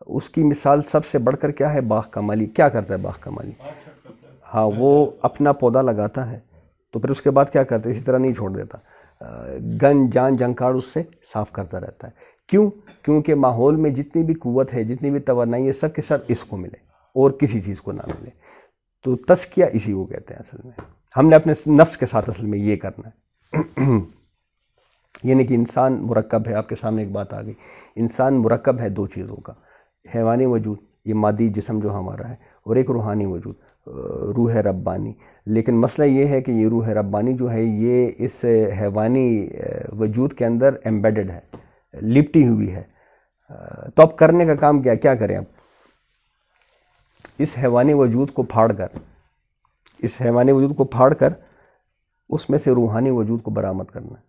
اس کی مثال سب سے بڑھ کر کیا ہے؟ باغ کا مالی۔ کیا کرتا ہے باغ کا مالی؟ ہاں، وہ اپنا پودا لگاتا ہے تو پھر اس کے بعد کیا کرتا ہے؟ اسی طرح نہیں چھوڑ دیتا، گن جان جنکاڑ اس سے صاف کرتا رہتا ہے۔ کیوں؟ کیونکہ ماحول میں جتنی بھی قوت ہے، جتنی بھی توانائی ہے، سب کے سب اس کو ملے۔ اور کسی چیز کو نہ ملے. تو تزکیہ اسی کو کہتے ہیں. اصل میں ہم نے اپنے نفس کے ساتھ اصل میں یہ کرنا ہے. یعنی کہ انسان مرکب ہے. آپ کے سامنے ایک بات آ گئی. انسان مرکب ہے دو چیزوں کا، حیوانی وجود، یہ مادی جسم جو ہمارا ہے، اور ایک روحانی وجود، روح ربانی. لیکن مسئلہ یہ ہے کہ یہ روح ربانی جو ہے یہ اس حیوانی وجود کے اندر ایمبیڈڈ ہے، لپٹی ہوئی ہے. تو اب کرنے کا کام کیا کریں؟ اب اس حیوانی وجود کو پھاڑ کر اس میں سے روحانی وجود کو برآمد کرنا ہے.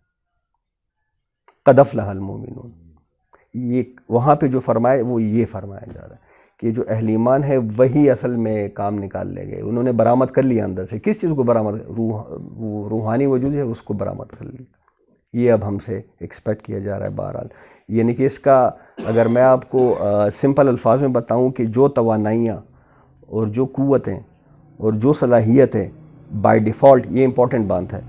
قد افلح المؤمنون. یہ وہاں پہ جو فرمائے وہ یہ فرمایا جا رہا ہے کہ جو اہل ایمان ہے وہی اصل میں کام نکال لے گئے. انہوں نے برآمد کر لیا اندر سے. کس چیز کو برآمد؟ روحانی وجود ہے اس کو برآمد کر لیا. یہ اب ہم سے ایکسپیکٹ کیا جا رہا ہے بہرحال. یعنی کہ اس کا اگر میں آپ کو سمپل الفاظ میں بتاؤں کہ جو توانائیاں اور جو قوتیں اور جو صلاحیتیں بائی ڈیفالٹ، یہ امپورٹنٹ بات ہے،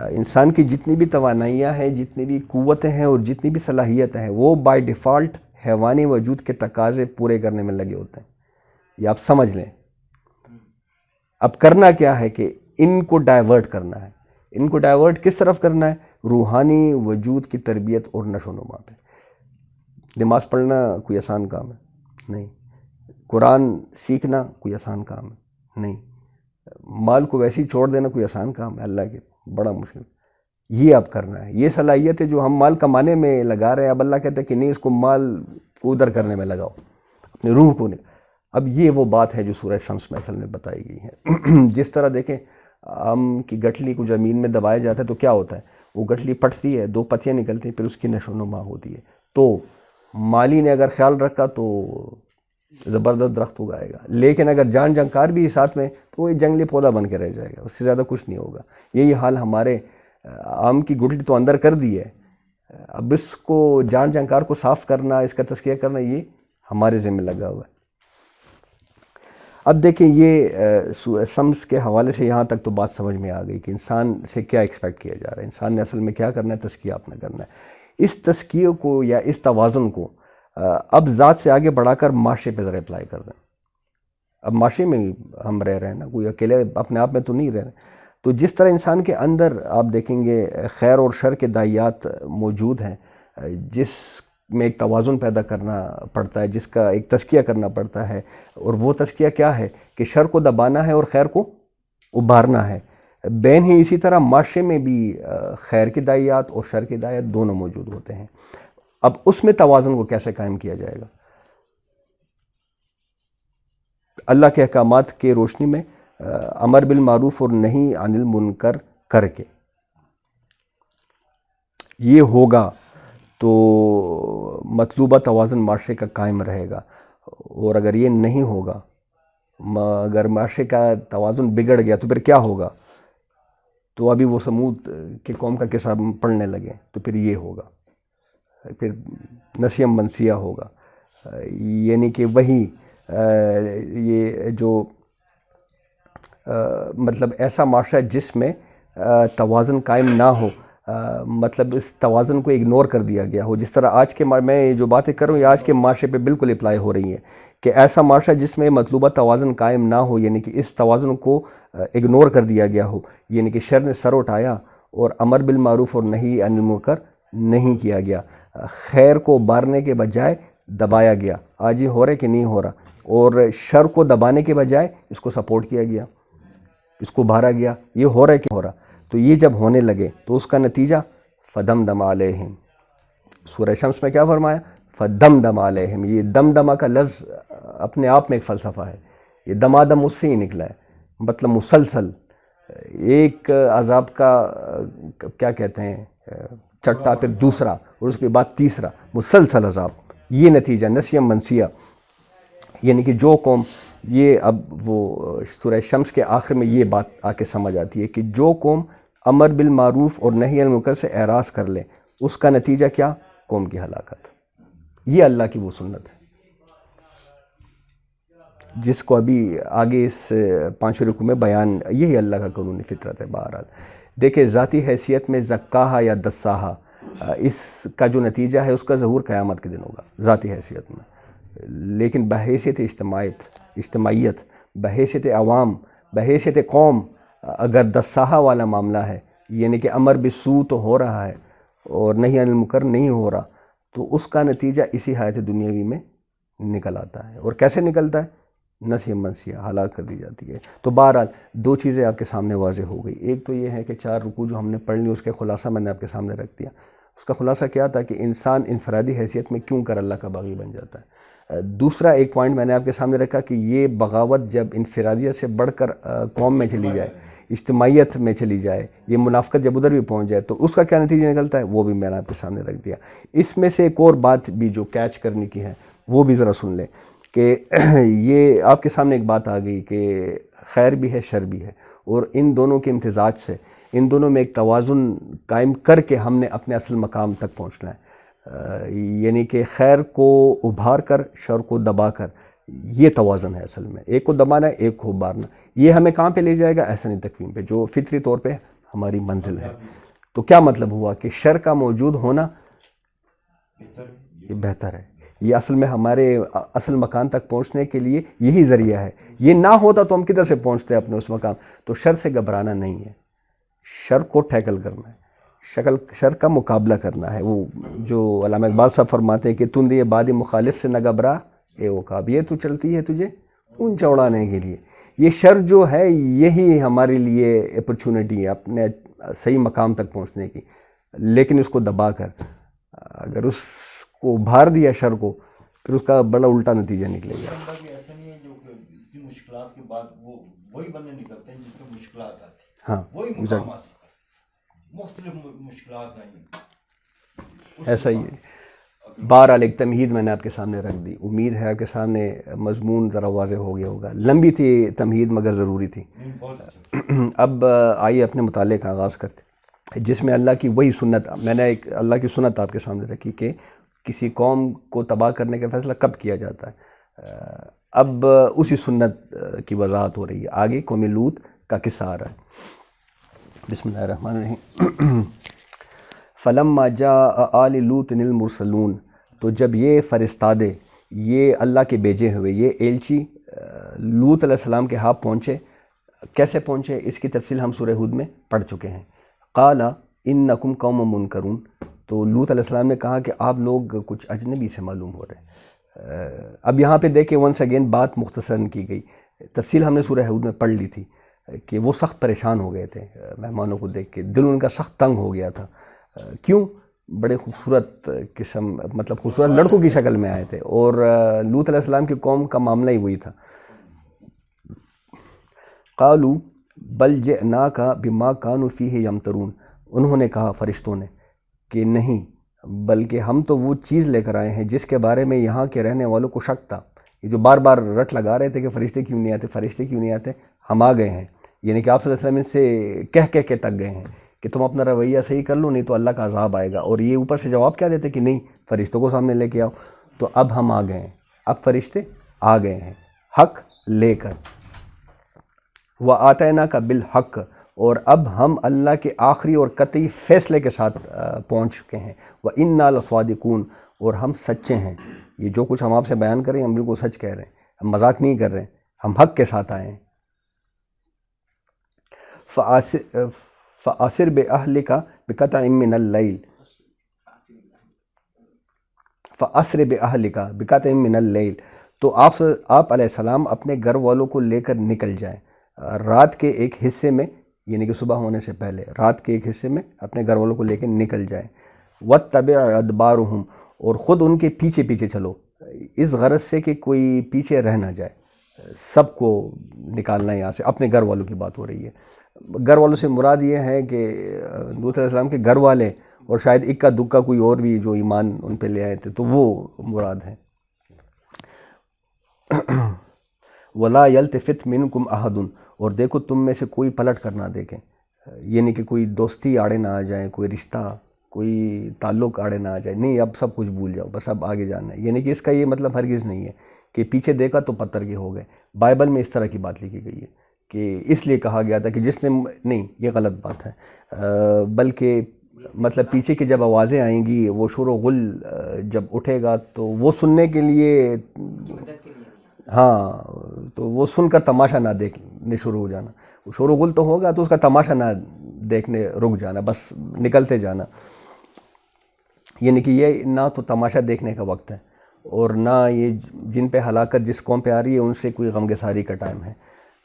انسان کی جتنی بھی توانائیاں ہیں، جتنی بھی قوتیں ہیں اور جتنی بھی صلاحیتیں ہیں، وہ بائی ڈیفالٹ حیوانی وجود کے تقاضے پورے کرنے میں لگے ہوتے ہیں. یہ آپ سمجھ لیں. اب کرنا کیا ہے کہ ان کو ڈائیورٹ کرنا ہے. ان کو ڈائیورٹ کس طرف کرنا ہے؟ روحانی وجود کی تربیت اور نشو و نما پہ. نماز پڑھنا کوئی آسان کام ہے؟ نہیں. قرآن سیکھنا کوئی آسان کام ہے؟ نہیں. مال کو ویسے ہی چھوڑ دینا کوئی آسان کام ہے؟ اللہ کے بڑا مشکل. یہ اب کرنا ہے. یہ صلاحیت ہے جو ہم مال کمانے میں لگا رہے ہیں، اب اللہ کہتا ہے کہ نہیں، اس کو مال کو ادھر کرنے میں لگاؤ، اپنے روح کو نہیں. اب یہ وہ بات ہے جو سورہ شمس میں اصل میں بتائی گئی ہے. جس طرح دیکھیں آم کی گٹھلی کو زمین میں دبایا جاتا ہے تو کیا ہوتا ہے؟ وہ گٹھلی پھٹتی ہے، دو پتیاں نکلتی ہیں، پھر اس کی نشو و نما ہوتی ہے. تو مالی نے اگر خیال رکھا تو زبردست درخت اگائے گا، لیکن اگر جان جنکار بھی ساتھ میں تو وہ ایک جنگلی پودا بن کے رہ جائے گا، اس سے زیادہ کچھ نہیں ہوگا. یہی حال ہمارے آم کی گٹھلی تو اندر کر دی ہے، اب اس کو جان جنکار کو صاف کرنا، اس کا تزکیہ کرنا، یہ ہمارے ذمہ لگا ہوا ہے. اب دیکھیں یہ شمس کے حوالے سے یہاں تک تو بات سمجھ میں آ گئی کہ انسان سے کیا ایکسپیکٹ کیا جا رہا ہے. انسان نے اصل میں کیا کرنا ہے؟ تزکیہ اپنا کرنا ہے. اس تزکیے کو یا اس توازن کو اب ذات سے آگے بڑھا کر معاشرے پہ ذرا اپلائی کر دیں. اب معاشرے میں ہم رہ رہے ہیں نا، کوئی اکیلے اپنے آپ میں تو نہیں رہ رہے. تو جس طرح انسان کے اندر آپ دیکھیں گے خیر اور شر کے داعیات موجود ہیں، جس میں ایک توازن پیدا کرنا پڑتا ہے، جس کا ایک تزکیہ کرنا پڑتا ہے، اور وہ تزکیہ کیا ہے کہ شر کو دبانا ہے اور خیر کو ابھارنا ہے. بین ہی اسی طرح معاشرے میں بھی خیر کی داعیات اور شر کی داعیات دونوں موجود ہوتے ہیں. اب اس میں توازن کو کیسے قائم کیا جائے گا؟ اللہ کے احکامات کے روشنی میں امر بالمعروف اور نہی عن المنکر کر کے یہ ہوگا تو مطلوبہ توازن معاشرے کا قائم رہے گا. اور اگر یہ نہیں ہوگا، اگر معاشرے کا توازن بگڑ گیا تو پھر کیا ہوگا؟ تو ابھی وہ سمود کے قوم کا قصہ پڑھنے لگے تو پھر یہ ہوگا، پھر نسیم منسیہ ہوگا. یعنی کہ وہی یہ جو مطلب ایسا معاشرہ جس میں توازن قائم نہ ہو، مطلب اس توازن کو اگنور کر دیا گیا ہو. جس طرح آج کے میں جو باتیں کر رہا ہوں یہ آج کے معاشرے پہ بالکل اپلائی ہو رہی ہیں کہ ایسا معاشرہ جس میں مطلوبہ توازن قائم نہ ہو، یعنی کہ اس توازن کو اگنور کر دیا گیا ہو، یعنی کہ شر نے سر اٹھایا اور امر بالمعروف اور نہی عن المنکر نہیں کیا گیا، خیر کو ابھارنے کے بجائے دبایا گیا. آج یہ ہو رہا ہے کہ نہیں ہو رہا؟ اور شر کو دبانے کے بجائے اس کو سپورٹ کیا گیا، اس کو ابھارا گیا. یہ ہو رہا ہے کہ ہو رہا؟ تو یہ جب ہونے لگے تو اس کا نتیجہ فدمدم علیہم. سورہ شمس میں کیا فرمایا؟ فدمدم علیہم. یہ دمدمہ کا لفظ اپنے آپ میں ایک فلسفہ ہے. یہ دمادم اس سے ہی نکلا ہے، مطلب مسلسل ایک عذاب کا کیا کہتے ہیں چٹا، پھر دوسرا، اور اس کے بعد تیسرا، مسلسل عذاب. یہ نتیجہ نسیم منسیہ. یعنی کہ جو قوم یہ اب وہ سورہ شمس کے آخر میں یہ بات آ کے سمجھ آتی ہے کہ جو قوم امر بالمعروف اور نہی عن المنکر سے اعراض کر لے، اس کا نتیجہ کیا؟ قوم کی ہلاکت. یہ اللہ کی وہ سنت ہے جس کو ابھی آگے اس 5 رکوع میں بیان، یہی اللہ کا قانونی فطرت ہے. بہرحال دیکھیں ذاتی حیثیت میں زکاہا یا دساہا، اس کا جو نتیجہ ہے اس کا ظہور قیامت کے دن ہوگا ذاتی حیثیت میں. لیکن بحیثیت اجتماعیت، بحیثیت عوام، بحیثیت قوم اگر دساہا والا معاملہ ہے، یعنی کہ امر بالسوء تو ہو رہا ہے اور نہی عن المنکر نہیں ہو رہا، تو اس کا نتیجہ اسی حیات دنیاوی میں نکل آتا ہے۔ اور کیسے نکلتا ہے؟ نسیہ منسیہ، ہلاک کر دی جاتی ہے۔ تو بہرحال دو چیزیں آپ کے سامنے واضح ہو گئی۔ ایک تو یہ ہے کہ 4 رکوع جو ہم نے پڑھ لی، اس کے خلاصہ میں نے آپ کے سامنے رکھ دیا۔ اس کا خلاصہ کیا تھا کہ انسان انفرادی حیثیت میں کیوں کر اللہ کا باغی بن جاتا ہے۔ دوسرا ایک پوائنٹ میں نے آپ کے سامنے رکھا کہ یہ بغاوت جب انفرادیت سے بڑھ کر قوم میں چلی جائے، اجتماعیت میں چلی جائے، یہ منافقت جب ادھر بھی پہنچ جائے تو اس کا کیا نتیجہ نکلتا ہے، وہ بھی میں نے آپ کے سامنے رکھ دیا۔ اس میں سے ایک اور بات بھی جو کیچ کرنے کی ہے وہ بھی ذرا سن لیں کہ یہ آپ کے سامنے ایک بات آ گئی کہ خیر بھی ہے شر بھی ہے، اور ان دونوں کے امتزاج سے، ان دونوں میں ایک توازن قائم کر کے ہم نے اپنے اصل مقام تک پہنچنا ہے، یعنی کہ خیر کو ابھار کر شر کو دبا کر، یہ توازن ہے اصل میں، ایک کو دبانا ہے ایک کو ابھارنا۔ یہ ہمیں کہاں پہ لے جائے گا؟ احسن تقویم پہ، جو فطری طور پہ ہماری منزل ہے۔ تو کیا مطلب ہوا کہ شر کا موجود ہونا یہ بہتر ہے، یہ اصل میں ہمارے اصل مکان تک پہنچنے کے لیے یہی ذریعہ ہے۔ یہ نہ ہوتا تو ہم کدھر سے پہنچتے اپنے اس مقام؟ تو شر سے گھبرانا نہیں ہے، شر کو ٹیکل کرنا ہے، شر کا مقابلہ کرنا ہے۔ وہ جو علامہ اقبال صاحب فرماتے ہیں کہ تند یہ بادی مخالف سے نہ گھبرا اے عقاب، یہ تو چلتی ہے تجھے اونچا اڑانے کے لیے۔ یہ شر جو ہے یہی ہمارے لیے اپرچونٹی ہے اپنے صحیح مقام تک پہنچنے کی، لیکن اس کو دبا کر اگر اس کو ابھار دیا شر کو، پھر اس کا بڑا الٹا نتیجہ نکلے گا۔ ایسا نہیں ہے جو کہ مشکلات کے بعد وہی بندے نکلتے ہیں جس کو مشکلات آتی ہیں، ہاں وہی مقامات مختلف مشکلات آئیں، ایسا ہی ہے۔ بہرحال ایک تمہید میں نے آپ کے سامنے رکھ دی، امید ہے آپ کے سامنے مضمون ذرا واضح ہو گیا ہوگا۔ لمبی تھی تمہید مگر ضروری تھی۔ اب آئیے اپنے مطالعے کا آغاز کرتے، جس میں اللہ کی وہی سنت، میں نے ایک اللہ کی سنت آپ کے سامنے رکھی کہ کسی قوم کو تباہ کرنے کا فیصلہ کب کیا جاتا ہے۔ اب اسی سنت کی وضاحت ہو رہی ہے۔ آگے قوم لوط کا قصہ آ رہا ہے۔ بسم اللہ الرحمن الرحیم۔ فلما جاء آل لوط المرسلون، تو جب یہ فرستادے، یہ اللہ کے بھیجے ہوئے، یہ ایلچی لوط علیہ السلام کے ہاں پہنچے۔ کیسے پہنچے اس کی تفصیل ہم سورہ ہود میں پڑھ چکے ہیں۔ قال انکم قوم منکرون، تو لوط علیہ السلام نے کہا کہ آپ لوگ کچھ اجنبی سے معلوم ہو رہے ہیں۔ اب یہاں پہ دیکھیں ونس اگین بات مختصراً کی گئی، تفصیل ہم نے سورہ ہود میں پڑھ لی تھی کہ وہ سخت پریشان ہو گئے تھے مہمانوں کو دیکھ کے، دل ان کا سخت تنگ ہو گیا تھا۔ کیوں؟ بڑے خوبصورت قسم، مطلب خوبصورت لڑکوں کی شکل میں آئے تھے، اور لوط علیہ السلام کی قوم کا معاملہ ہی وہی تھا۔ قالوا بل جئناک بما كانوا فیہ یمترون، انہوں نے کہا فرشتوں نے کہ نہیں، بلکہ ہم تو وہ چیز لے کر آئے ہیں جس کے بارے میں یہاں کے رہنے والوں کو شک تھا۔ یہ جو بار بار رٹ لگا رہے تھے کہ فرشتے کیوں نہیں آتے، فرشتے کیوں نہیں آتے، ہم آ گئے ہیں، یعنی کہ آپ صلی اللہ علیہ وسلم سے کہہ کے تک گئے ہیں کہ تم اپنا رویہ صحیح کر لو نہیں تو اللہ کا عذاب آئے گا، اور یہ اوپر سے جواب کیا دیتے کہ نہیں فرشتوں کو سامنے لے کے آؤ۔ تو اب ہم آ گئے ہیں، اب فرشتے آ گئے ہیں حق لے کر۔ وَآتَيْنَاكَ بِالْحَقِّ، اور اب ہم اللہ کے آخری اور قطعی فیصلے کے ساتھ پہنچ چکے ہیں۔ وَإِنَّا لَصَادِقُونَ، اور ہم سچے ہیں، یہ جو کچھ ہم آپ سے بیان کریں ہم بالکل سچ کہہ رہے ہیں، ہم مذاق نہیں کر رہے ہیں، ہم حق کے ساتھ آئے ہیں۔ فَأَسِرْ بِأَهْلِكَ بِقِطْعٍ مِّنَ اللَّيْلِ، فَأَسْرِ بِأَهْلِكَ بِقِطْعٍ مِّنَ اللَّيْلِ، تو آپ علیہ السلام اپنے گھر والوں کو لے کر نکل جائیں رات کے ایک حصے میں، یعنی کہ صبح ہونے سے پہلے رات کے ایک حصے میں اپنے گھر والوں کو لے کے نکل جائیں۔ وَاتَّبِعْ أَدْبَارُهُمْ، اور خود ان کے پیچھے پیچھے چلو، اس غرض سے کہ کوئی پیچھے رہ نہ جائے، سب کو نکالنا ہے یہاں سے۔ اپنے گھر والوں کی بات ہو رہی ہے، گھر والوں سے مراد یہ ہے کہ لوط علیہ السلام کے گھر والے، اور شاید اکا دکا کوئی اور بھی جو ایمان ان پہ لے آئے تھے، تو وہ مراد ہے۔ وَلَا يَلْتَفِتْ مِنْكُمْ أَحَدٌ، اور دیکھو تم میں سے کوئی پلٹ کر نہ دیکھیں، یعنی کہ کوئی دوستی آڑے نہ آ جائیں، کوئی رشتہ، کوئی تعلق آڑے نہ آ جائے، نہیں اب سب کچھ بھول جاؤ، بس اب آگے جانا ہے۔ یعنی کہ اس کا یہ مطلب ہرگز نہیں ہے کہ پیچھے دیکھا تو پتھر کے ہو گئے، بائبل میں اس طرح کی بات لکھی گئی ہے کہ اس لیے کہا گیا تھا کہ جس نے، نہیں یہ غلط بات ہے، بلکہ مطلب پیچھے کی جب آوازیں آئیں گی، وہ شور و غل جب اٹھے گا تو وہ سننے کے لیے، ہاں، تو وہ سن کر تماشا نہ دیکھنے شروع ہو جانا. شور و غل تو ہوگا تو اس کا تماشا نہ دیکھنے رک جانا، بس نکلتے جانا. یعنی کہ یہ نہ تو تماشا دیکھنے کا وقت ہے، اور نہ یہ جن پہ ہلاکت جس قوم پہ آ رہی ہے ان سے کوئی غمگساری کا ٹائم ہے،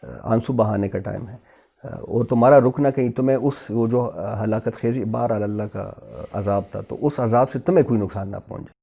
آنسو بہانے کا ٹائم ہے. اور تمہارا رکنا کہیں تمہیں اس وہ جو ہلاکت خیزی بہرحال اللہ کا عذاب تھا، تو اس عذاب سے تمہیں کوئی نقصان نہ پہنچے.